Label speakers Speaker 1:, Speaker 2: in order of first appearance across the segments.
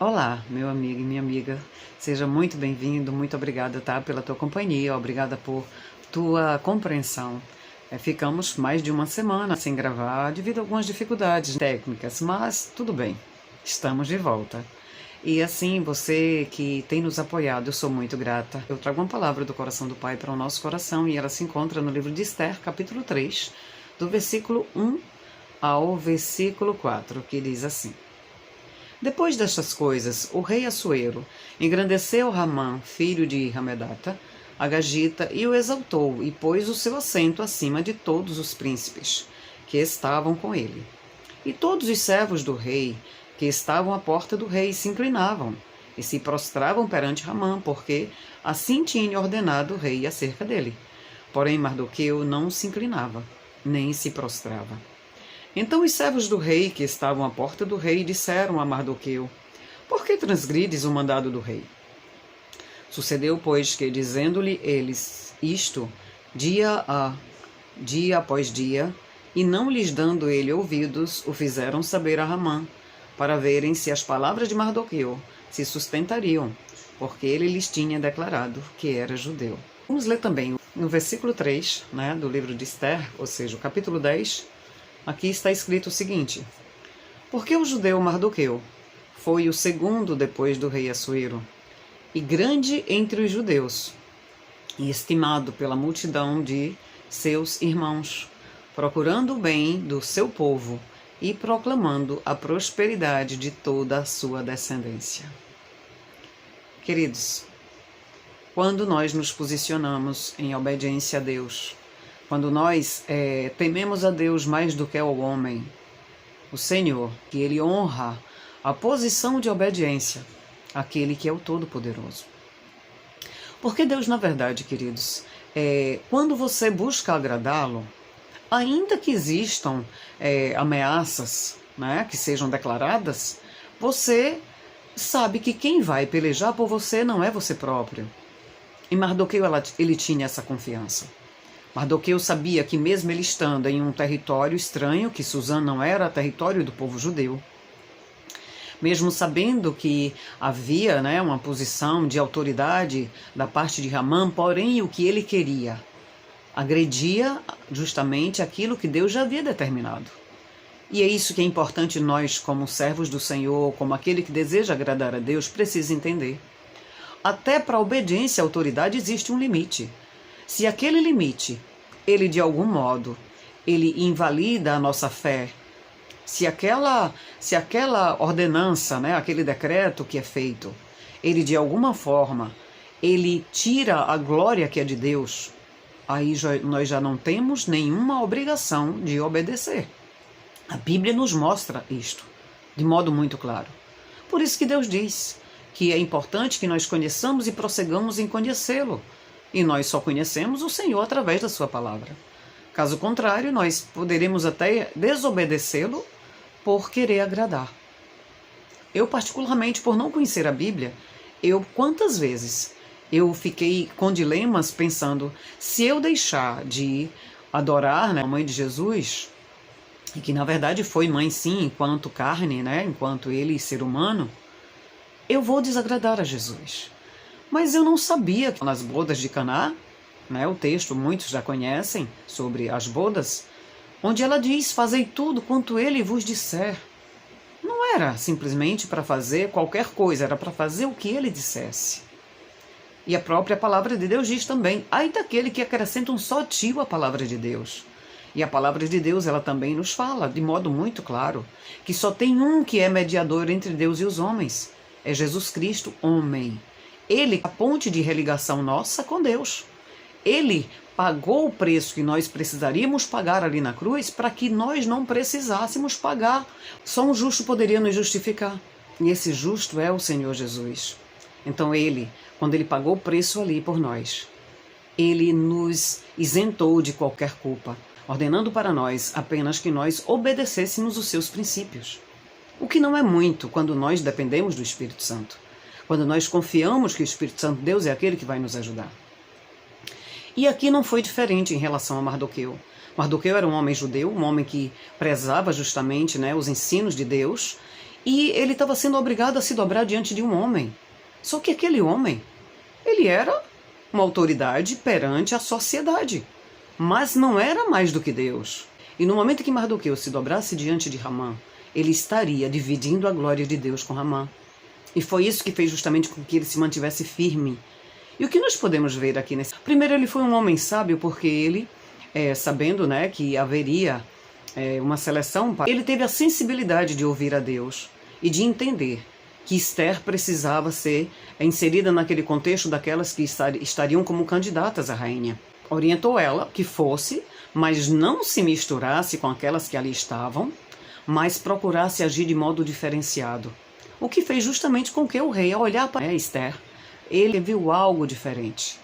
Speaker 1: Olá, meu amigo e minha amiga, seja muito bem-vindo, muito obrigada, tá, pela tua companhia, obrigada por tua compreensão. Ficamos mais de uma semana sem gravar devido a algumas dificuldades técnicas, mas tudo bem, estamos de volta. E assim, você que tem nos apoiado, eu sou muito grata. Eu trago uma palavra do coração do Pai para o nosso coração e ela se encontra no livro de Esther, capítulo 3, do versículo 1 ao versículo 4, que diz assim: Depois destas coisas, o rei Assuero engrandeceu Ramã, filho de Hamedata, Agagita, e o exaltou, e pôs o seu assento acima de todos os príncipes que estavam com ele. E todos os servos do rei, que estavam à porta do rei, se inclinavam e se prostravam perante Ramã, porque assim tinha ordenado o rei acerca dele. Porém Mardoqueu não se inclinava, nem se prostrava. Então os servos do rei, que estavam à porta do rei, disseram a Mardoqueu: Por que transgrides o mandado do rei? Sucedeu, pois, que, dizendo-lhe eles isto, dia após dia, e não lhes dando ele ouvidos, o fizeram saber a Ramã, para verem se as palavras de Mardoqueu se sustentariam, porque ele lhes tinha declarado que era judeu. Vamos ler também no versículo 3, do livro de Esther, ou seja, o capítulo 10, aqui está escrito o seguinte: Porque o judeu Mardoqueu foi o segundo depois do rei Assuero, e grande entre os judeus, e estimado pela multidão de seus irmãos, procurando o bem do seu povo e proclamando a prosperidade de toda a sua descendência. Queridos, quando nós nos posicionamos em obediência a Deus, quando nós tememos a Deus mais do que ao homem, o Senhor, que Ele honra a posição de obediência àquele que é o Todo-Poderoso. Porque Deus, na verdade, queridos, quando você busca agradá-lo, ainda que existam ameaças, que sejam declaradas, você sabe que quem vai pelejar por você não é você próprio. E Mardoqueu, ele tinha essa confiança. Mardoqueu sabia que mesmo ele estando em um território estranho, que Suzã não era território do povo judeu, mesmo sabendo que havia uma posição de autoridade da parte de Ramã, porém o que ele queria agredia justamente aquilo que Deus já havia determinado. E é isso que é importante nós, como servos do Senhor, como aquele que deseja agradar a Deus, precisa entender. Até para a obediência à autoridade existe um limite. Se aquele limite, ele de algum modo, ele invalida a nossa fé, se aquela ordenança, aquele decreto que é feito, ele de alguma forma, ele tira a glória que é de Deus, aí nós já não temos nenhuma obrigação de obedecer. A Bíblia nos mostra isto, de modo muito claro. Por isso que Deus diz que é importante que nós conheçamos e prossigamos em conhecê-lo. E nós só conhecemos o Senhor através da sua palavra. Caso contrário, nós poderemos até desobedecê-lo por querer agradar. Eu, particularmente, por não conhecer a Bíblia, quantas vezes eu fiquei com dilemas pensando, se eu deixar de adorar a mãe de Jesus, e que na verdade foi mãe sim, enquanto carne, enquanto ele ser humano, eu vou desagradar a Jesus. Mas eu não sabia que nas bodas de Caná, o texto muitos já conhecem sobre as bodas, onde ela diz, fazei tudo quanto ele vos disser. Não era simplesmente para fazer qualquer coisa, era para fazer o que ele dissesse. E a própria palavra de Deus diz também, ai daquele que acrescenta um só tio à palavra de Deus. E a palavra de Deus, ela também nos fala, de modo muito claro, que só tem um que é mediador entre Deus e os homens, é Jesus Cristo, homem. Ele é a ponte de religação nossa com Deus. Ele pagou o preço que nós precisaríamos pagar ali na cruz para que nós não precisássemos pagar. Só um justo poderia nos justificar. E esse justo é o Senhor Jesus. Então ele, quando ele pagou o preço ali por nós, ele nos isentou de qualquer culpa, ordenando para nós apenas que nós obedecêssemos os seus princípios. O que não é muito quando nós dependemos do Espírito Santo. Quando nós confiamos que o Espírito Santo, Deus, é aquele que vai nos ajudar. E aqui não foi diferente em relação a Mardoqueu. Mardoqueu era um homem judeu, um homem que prezava justamente os ensinos de Deus, E ele estava sendo obrigado a se dobrar diante de um homem. Só que aquele homem, ele era uma autoridade perante a sociedade, mas não era mais do que Deus. E no momento que Mardoqueu se dobrasse diante de Hamã, ele estaria dividindo a glória de Deus com Hamã. E foi isso que fez justamente com que ele se mantivesse firme. E o que nós podemos ver aqui nesse... Primeiro, ele foi um homem sábio porque ele, sabendo, né, que haveria uma seleção, ele teve a sensibilidade de ouvir a Deus e de entender que Esther precisava ser inserida naquele contexto daquelas que estariam como candidatas à rainha. Orientou ela que fosse, mas não se misturasse com aquelas que ali estavam, mas procurasse agir de modo diferenciado. O que fez justamente com que o rei, ao olhar para Esther, ele viu algo diferente.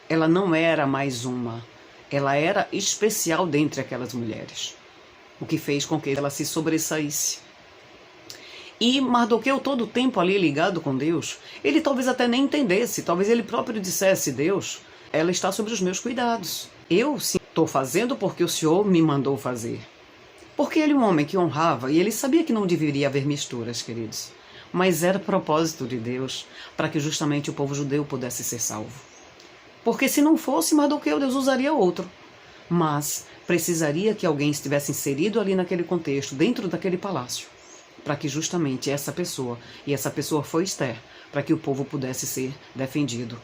Speaker 1: Ela não era mais uma, ela era especial dentre aquelas mulheres. O que fez com que ela se sobressaísse. E Mardoqueu, todo o tempo ali ligado com Deus, ele talvez até nem entendesse, talvez ele próprio dissesse: Deus, ela está sob os meus cuidados. Eu sim estou fazendo porque o Senhor me mandou fazer. Porque ele é um homem que honrava, e ele sabia que não deveria haver misturas, queridos. Mas era propósito de Deus para que justamente o povo judeu pudesse ser salvo. Porque se não fosse Mardoqueu, Deus usaria outro. Mas precisaria que alguém estivesse inserido ali naquele contexto, dentro daquele palácio, para que justamente essa pessoa, e essa pessoa foi Esther, para que o povo pudesse ser defendido.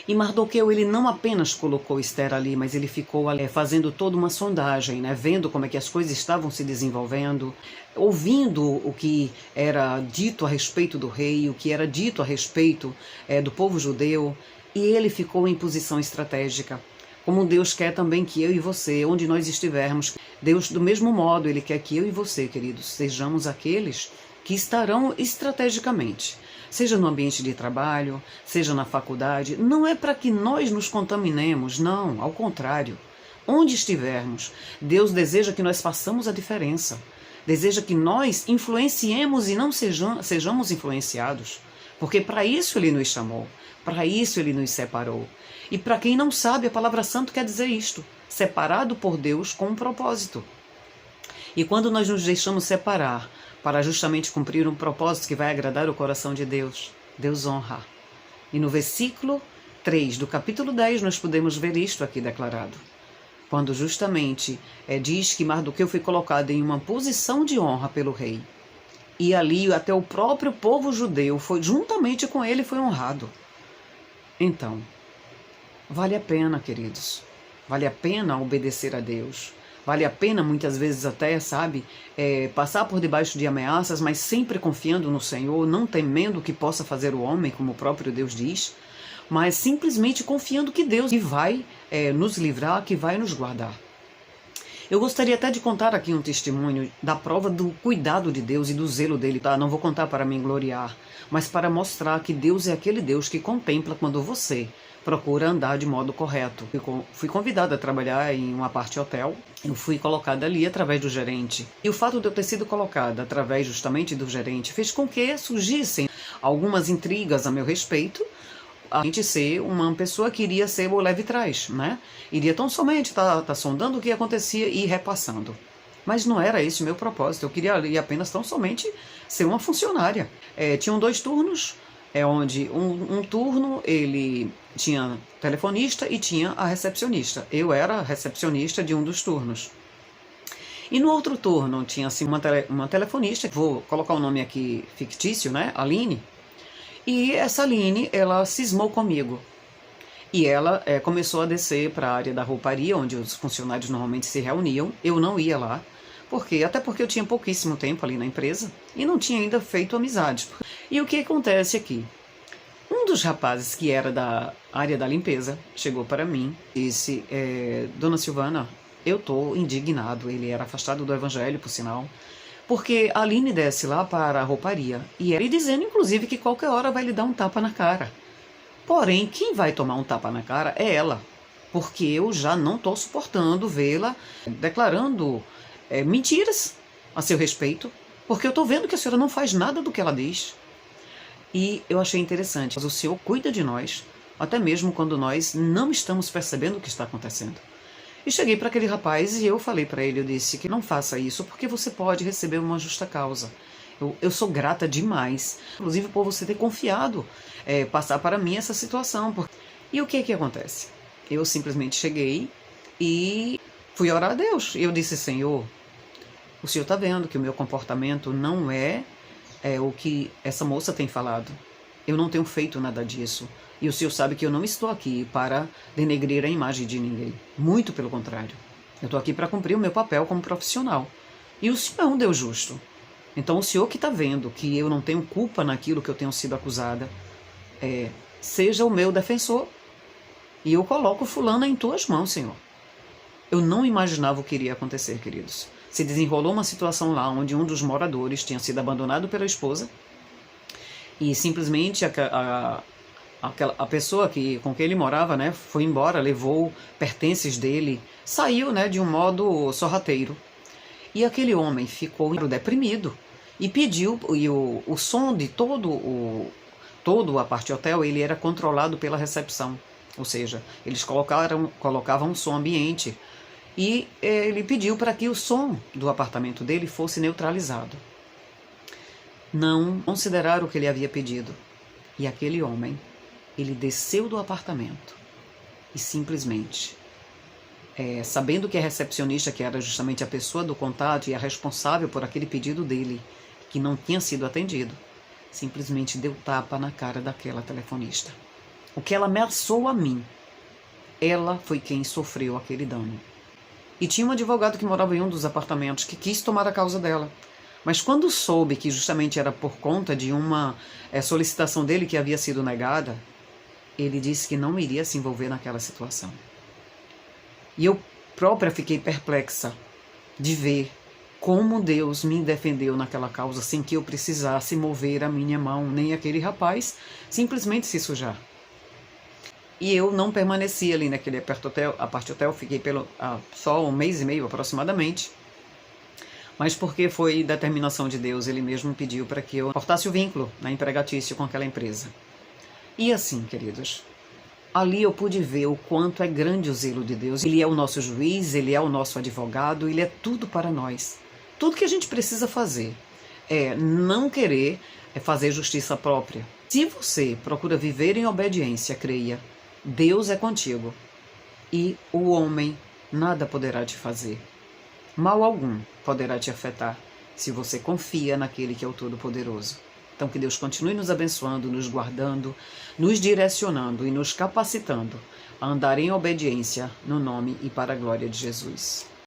Speaker 1: E Mardoqueu, ele não apenas colocou Esther ali, mas ele ficou ali fazendo toda uma sondagem, né, vendo como é que as coisas estavam se desenvolvendo, ouvindo o que era dito a respeito do rei, o que era dito a respeito do povo judeu, e ele ficou em posição estratégica. Como Deus quer também que eu e você, onde nós estivermos, Deus, do mesmo modo, Ele quer que eu e você, queridos, sejamos aqueles que estarão estrategicamente, seja no ambiente de trabalho, seja na faculdade. Não é para que nós nos contaminemos, não, ao contrário. Onde estivermos, Deus deseja que nós façamos a diferença, deseja que nós influenciemos e não sejamos influenciados, porque para isso Ele nos chamou, para isso Ele nos separou. E para quem não sabe, a palavra santo quer dizer isto: separado por Deus com um propósito. E quando nós nos deixamos separar para justamente cumprir um propósito que vai agradar o coração de Deus, Deus honra. E no versículo 3 do capítulo 10 nós podemos ver isto aqui declarado. Quando justamente diz que Mardoqueu foi colocado em uma posição de honra pelo rei. E ali até o próprio povo judeu, juntamente com ele, foi honrado. Então, vale a pena, queridos. Vale a pena obedecer a Deus. Vale a pena, muitas vezes até, passar por debaixo de ameaças, mas sempre confiando no Senhor, não temendo o que possa fazer o homem, como o próprio Deus diz, mas simplesmente confiando que Deus vai nos livrar, que vai nos guardar. Eu gostaria até de contar aqui um testemunho da prova do cuidado de Deus e do zelo dele, tá? Não vou contar para me gloriar, mas para mostrar que Deus é aquele Deus que contempla quando você procura andar de modo correto. Eu fui convidada a trabalhar em uma parte hotel, eu fui colocada ali através do gerente. E o fato de eu ter sido colocada através justamente do gerente fez com que surgissem algumas intrigas a meu respeito, a gente ser uma pessoa que iria ser o leve trás, né? Iria tão somente estar sondando o que acontecia e repassando. Mas não era esse o meu propósito, eu queria ali apenas tão somente ser uma funcionária. Tinham 2 turnos, onde um turno ele tinha telefonista e tinha a recepcionista. Eu era a recepcionista de um dos turnos. E no outro turno tinha assim, uma telefonista, vou colocar o nome aqui fictício, né? Aline. E essa Aline, ela cismou comigo. E ela começou a descer para a área da rouparia, onde os funcionários normalmente se reuniam. Eu não ia lá, até porque eu tinha pouquíssimo tempo ali na empresa e não tinha ainda feito amizades. E o que acontece aqui? Um dos rapazes que era da área da limpeza chegou para mim e disse: Dona Silvana, eu estou indignado. Ele era afastado do evangelho, por sinal. Porque a Aline desce lá para a rouparia e ele dizendo, inclusive, que qualquer hora vai lhe dar um tapa na cara. Porém, quem vai tomar um tapa na cara é ela, porque eu já não estou suportando vê-la declarando mentiras a seu respeito, porque eu estou vendo que a senhora não faz nada do que ela diz. E eu achei interessante, mas o Senhor cuida de nós, até mesmo quando nós não estamos percebendo o que está acontecendo. E cheguei para aquele rapaz e eu falei para ele, eu disse que não faça isso porque você pode receber uma justa causa. Eu sou grata demais, inclusive por você ter confiado, passar para mim essa situação. E o que que acontece? Eu simplesmente cheguei e fui orar a Deus. E eu disse: Senhor, o Senhor está vendo que o meu comportamento não é o que essa moça tem falado. Eu não tenho feito nada disso. E o Senhor sabe que eu não estou aqui para denegrir a imagem de ninguém. Muito pelo contrário. Eu estou aqui para cumprir o meu papel como profissional. E o Senhor é um Deus justo. Então o Senhor que está vendo que eu não tenho culpa naquilo que eu tenho sido acusada, seja o meu defensor. E eu coloco fulana em tuas mãos, Senhor. Eu não imaginava o que iria acontecer, queridos. Se desenrolou uma situação lá onde um dos moradores tinha sido abandonado pela esposa e simplesmente a pessoa com quem ele morava, né, foi embora, levou pertences dele, saiu, né, de um modo sorrateiro. E aquele homem ficou deprimido e pediu, e o som de todo o apart-hotel, ele era controlado pela recepção. Ou seja, eles colocavam um som ambiente e ele pediu para que o som do apartamento dele fosse neutralizado. Não consideraram o que ele havia pedido. E aquele homem, ele desceu do apartamento e simplesmente, sabendo que a recepcionista, que era justamente a pessoa do contato e a responsável por aquele pedido dele, que não tinha sido atendido, simplesmente deu tapa na cara daquela telefonista. O que ela ameaçou a mim, ela foi quem sofreu aquele dano. E tinha um advogado que morava em um dos apartamentos que quis tomar a causa dela. Mas quando soube que justamente era por conta de uma solicitação dele que havia sido negada, ele disse que não iria se envolver naquela situação. E eu própria fiquei perplexa de ver como Deus me defendeu naquela causa sem que eu precisasse mover a minha mão, nem aquele rapaz simplesmente se sujar. E eu não permaneci ali naquele apart-hotel, fiquei só 1 mês e meio aproximadamente. Mas porque foi determinação de Deus, Ele mesmo pediu para que eu cortasse o vínculo empregatício com aquela empresa. E assim, queridos, ali eu pude ver o quanto é grande o zelo de Deus. Ele é o nosso juiz, Ele é o nosso advogado, Ele é tudo para nós. Tudo que a gente precisa fazer é não querer fazer justiça própria. Se você procura viver em obediência, creia, Deus é contigo e o homem nada poderá te fazer. Mal algum poderá te afetar se você confia naquele que é o Todo-Poderoso. Então que Deus continue nos abençoando, nos guardando, nos direcionando e nos capacitando a andar em obediência no nome e para a glória de Jesus.